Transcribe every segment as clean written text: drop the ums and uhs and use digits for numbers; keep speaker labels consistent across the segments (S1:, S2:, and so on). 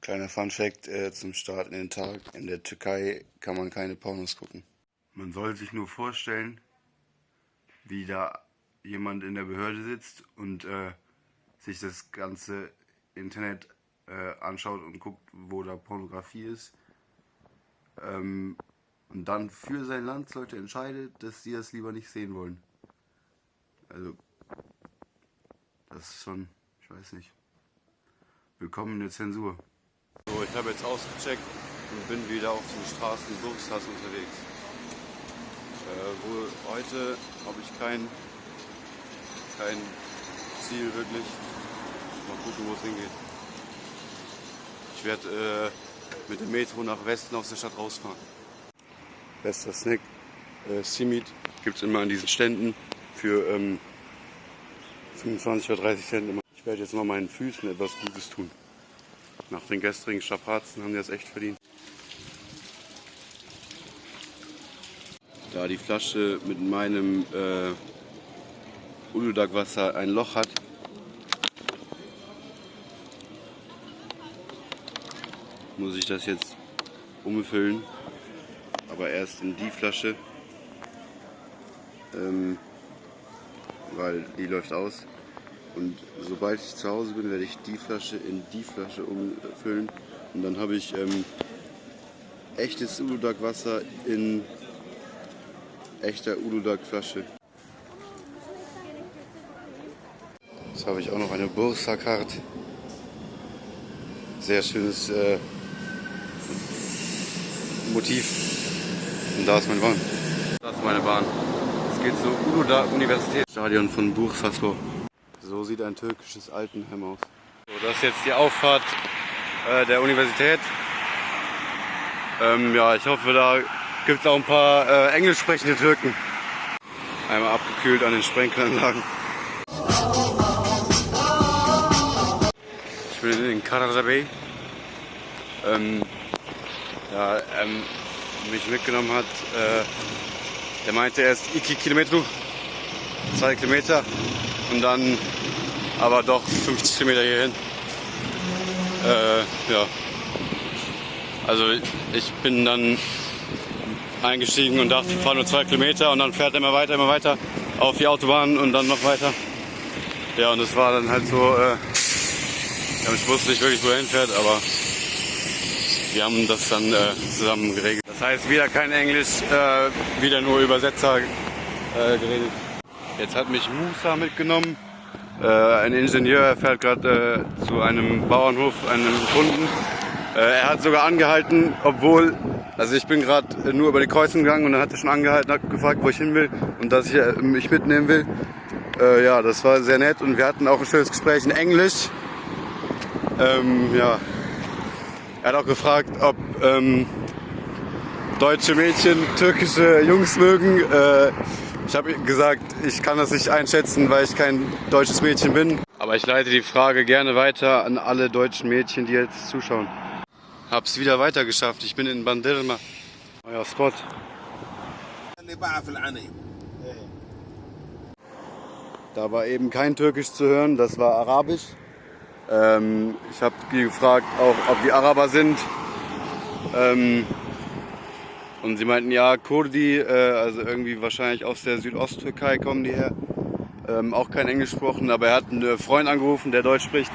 S1: Kleiner Funfact zum Start in den Tag. In der Türkei kann man keine Pornos gucken. Man soll sich nur vorstellen, wie da jemand in der Behörde sitzt und sich das ganze Internet anschaut und guckt, wo da Pornografie ist. Und dann für sein Land sollte entscheiden, dass sie das lieber nicht sehen wollen. Also, das ist schon, ich weiß nicht. Willkommen in der Zensur. So, ich habe jetzt ausgecheckt und bin wieder auf den Straßen Burgstars unterwegs. Wo heute habe ich kein Ziel wirklich. Mal gucken, wo es hingeht. Ich werde mit dem Metro nach Westen aus der Stadt rausfahren. Bester Snack, Simit, gibt es immer an diesen Ständen für 25 oder 30 Cent immer. Ich werde jetzt mal meinen Füßen etwas Gutes tun. Nach den gestrigen Strapazen haben die das echt verdient. Da die Flasche mit meinem Uludag-Wasser ein Loch hat, muss ich das jetzt umfüllen, aber erst in die Flasche, weil die läuft aus. Und sobald ich zu Hause bin, werde ich die Flasche in die Flasche umfüllen. Und dann habe ich echtes Uludag-Wasser in echter Uludag-Flasche. Jetzt habe ich auch noch eine Bursa-Karte. Sehr schönes Motiv. Und da ist meine Bahn. Das ist meine Bahn. Es geht zur Uludag Universitätsstadion von Bursaspor. So sieht ein türkisches Altenheim aus. So, das ist jetzt die Auffahrt der Universität. Ja, ich hoffe, da gibt es auch ein paar englisch sprechende Türken. Einmal abgekühlt an den Sprenkelanlagen. Ich bin in Karacabey. Mich mitgenommen hat, der meinte erst 2 Kilometer, 2 Kilometer und dann aber doch 50 Kilometer hierhin. Ja, also ich bin dann eingestiegen und dachte, wir fahren nur 2 Kilometer und dann fährt er immer weiter auf die Autobahn und dann noch weiter. Ja, und es war dann halt so, ich wusste nicht wirklich, wo er hinfährt, aber wir haben das dann zusammen geregelt. Das heißt, wieder kein Englisch, wieder nur Übersetzer geredet. Jetzt hat mich Musa mitgenommen, ein Ingenieur, er fährt gerade zu einem Bauernhof, einem Kunden. Er hat sogar angehalten, obwohl, also ich bin gerade nur über die Kreuzung gegangen und dann hat er schon angehalten, hat gefragt, wo ich hin will und dass ich mich mitnehmen will. Ja, das war sehr nett und wir hatten auch ein schönes Gespräch in Englisch. Ja. Er hat auch gefragt, ob deutsche Mädchen türkische Jungs mögen. Ich habe gesagt, ich kann das nicht einschätzen, weil ich kein deutsches Mädchen bin. Aber ich leite die Frage gerne weiter an alle deutschen Mädchen, die jetzt zuschauen. Hab's wieder weiter geschafft. Ich bin in Bandırma. Euer Spot. Da war eben kein Türkisch zu hören, das war Arabisch. Ich habe die gefragt, auch ob die Araber sind. Und sie meinten, ja, Kurdi, also irgendwie wahrscheinlich aus der Südosttürkei kommen die her. Auch kein Englisch gesprochen, aber er hat einen Freund angerufen, der Deutsch spricht.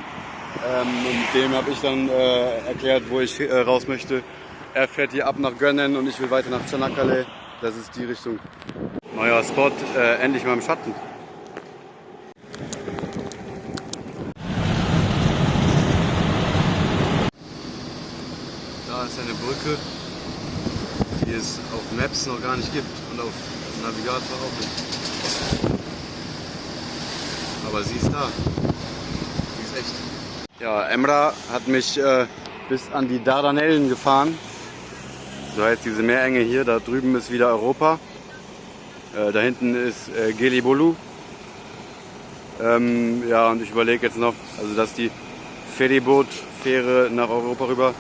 S1: Und dem habe ich dann erklärt, wo ich raus möchte. Er fährt hier ab nach Gönnen und ich will weiter nach Çanakkale. Das ist die Richtung. Neuer Spot, endlich mal im Schatten. Da ist eine Brücke, die es auf Maps noch gar nicht gibt und auf Navigator auch nicht. Aber sie ist da. Sie ist echt. Ja, Emrah hat mich bis an die Dardanellen gefahren. So heißt diese Meerenge hier. Da drüben ist wieder Europa. Da hinten ist Gelibolu. Ja, und ich überlege jetzt noch, also dass die Ferryboot-Fähre nach Europa rüber.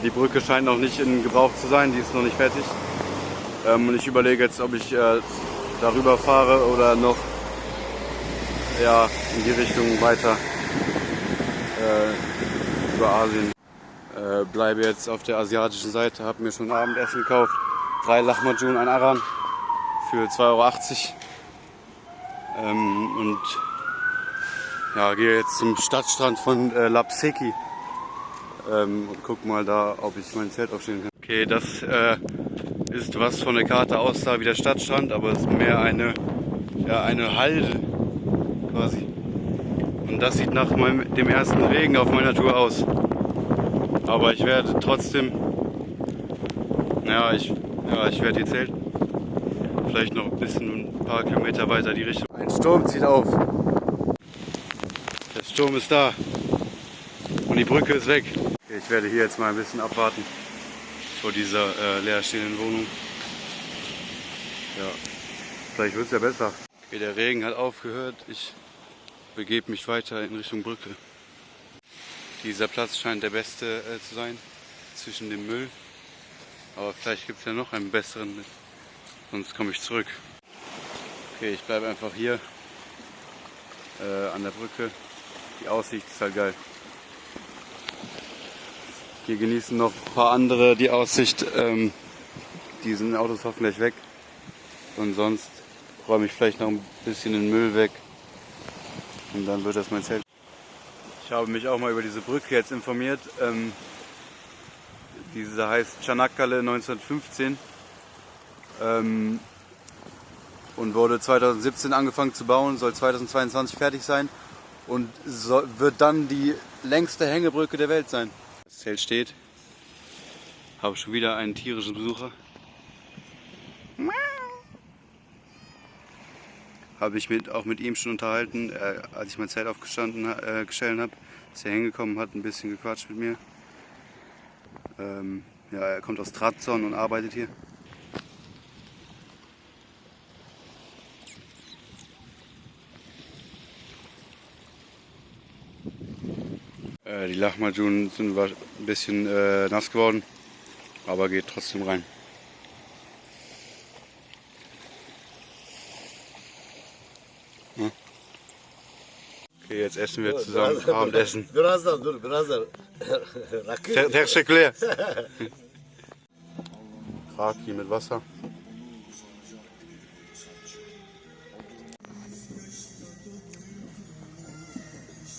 S1: Die Brücke scheint noch nicht in Gebrauch zu sein, die ist noch nicht fertig. Und ich überlege jetzt, ob ich darüber fahre oder noch in die Richtung weiter über Asien. Bleibe jetzt auf der asiatischen Seite, habe mir schon Abendessen gekauft. 3 Lahmacun, ein Aran für 2,80 €. Und ja, gehe jetzt zum Stadtstrand von Lapseki und guck mal da, ob ich mein Zelt aufstellen kann. Okay, das ist, was von der Karte aussah wie der Stadtstrand, aber es ist mehr eine Halde quasi. Und das sieht nach dem ersten Regen auf meiner Tour aus. Aber ich werde trotzdem, ich werde hier zelten. Vielleicht noch ein paar Kilometer weiter die Richtung. Ein Sturm zieht auf. Der Sturm ist da. Und die Brücke ist weg. Okay, ich werde hier jetzt mal ein bisschen abwarten vor dieser leerstehenden Wohnung. Ja, vielleicht wird es ja besser. Okay, der Regen hat aufgehört. Ich begebe mich weiter in Richtung Brücke. Dieser Platz scheint der beste zu sein zwischen dem Müll. Aber vielleicht gibt es ja noch einen besseren, sonst komme ich zurück. Okay, ich bleibe einfach hier an der Brücke. Die Aussicht ist halt geil. Hier genießen noch ein paar andere die Aussicht. Die sind Autos hoffentlich weg. Und sonst räume ich vielleicht noch ein bisschen den Müll weg. Und dann wird das mein Zelt. Ich habe mich auch mal über diese Brücke jetzt informiert. Diese heißt Çanakkale 1915 und wurde 2017 angefangen zu bauen, soll 2022 fertig sein und wird dann die längste Hängebrücke der Welt sein. Das Zelt steht. Habe schon wieder einen tierischen Besucher. Habe ich auch mit ihm schon unterhalten, als ich mein Zelt gestellt habe. Ist er hingekommen, hat ein bisschen gequatscht mit mir. Er kommt aus Trabzon und arbeitet hier. Die Lahmacun sind ein bisschen nass geworden, aber geht trotzdem rein. Ja. Okay, jetzt essen wir zusammen Abendessen.
S2: Birazdan dur, birazdan.
S1: Teşekkürler. Raki mit Wasser.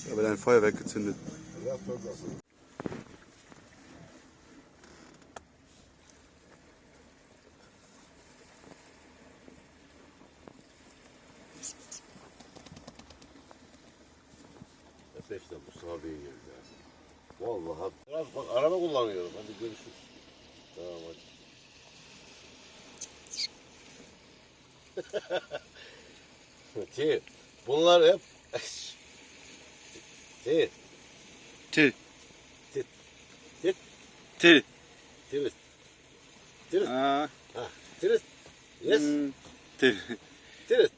S1: Ich habe dein Feuerwerk gezündet.
S2: İşte Mustafa Bey'in yerinde. Vallahi biraz bak araba kullanıyorum. Hadi görüşürüz. Tamam hadi. Bunlar hep T.
S1: Til.
S2: Til. Til.
S1: Til.
S2: Tirit. Tirit.
S1: Ah.
S2: Ha, tirit. Yes.
S1: Til.
S2: Tirit.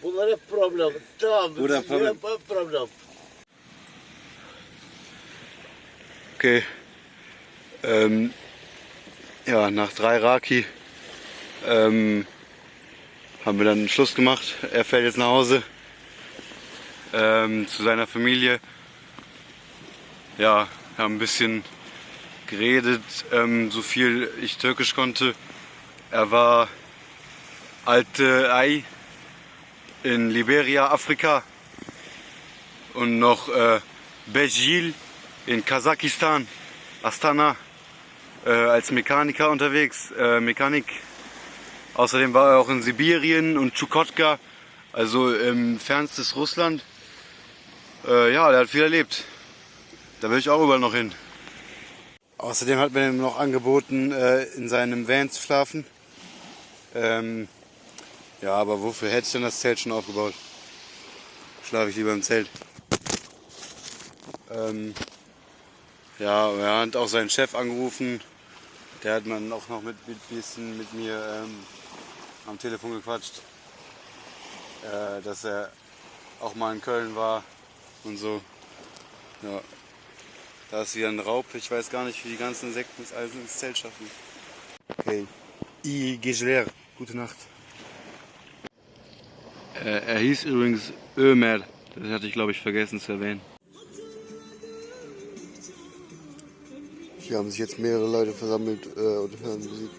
S2: Bunlar hep problem. Tamam.
S1: Burada problem.
S2: Hep problem.
S1: Okay. Nach 3 Raki haben wir dann Schluss gemacht. Er fährt jetzt nach Hause zu seiner Familie. Ja, haben ein bisschen geredet, so viel ich Türkisch konnte. Er war Alte Ay in Liberia, Afrika und noch Bejil in Kasachstan, Astana, als Mechaniker unterwegs, Mechanik. Außerdem war er auch in Sibirien und Chukotka, also fernstes Russland. Der hat viel erlebt. Da will ich auch überall noch hin. Außerdem hat man ihm noch angeboten, in seinem Van zu schlafen. Aber wofür hätte ich denn das Zelt schon aufgebaut? Schlafe ich lieber im Zelt. Er hat auch seinen Chef angerufen. Der hat man auch noch ein bisschen mit mir am Telefon gequatscht. Dass er auch mal in Köln war und so. Ja. Da ist wieder ein Raub. Ich weiß gar nicht, wie die ganzen Insekten es alles ins Zelt schaffen. Okay. İyi geceler. Gute Nacht. Er hieß übrigens Ömer. Das hatte ich, glaube ich, vergessen zu erwähnen.
S3: Hier haben sich jetzt mehrere Leute versammelt und hören Musik.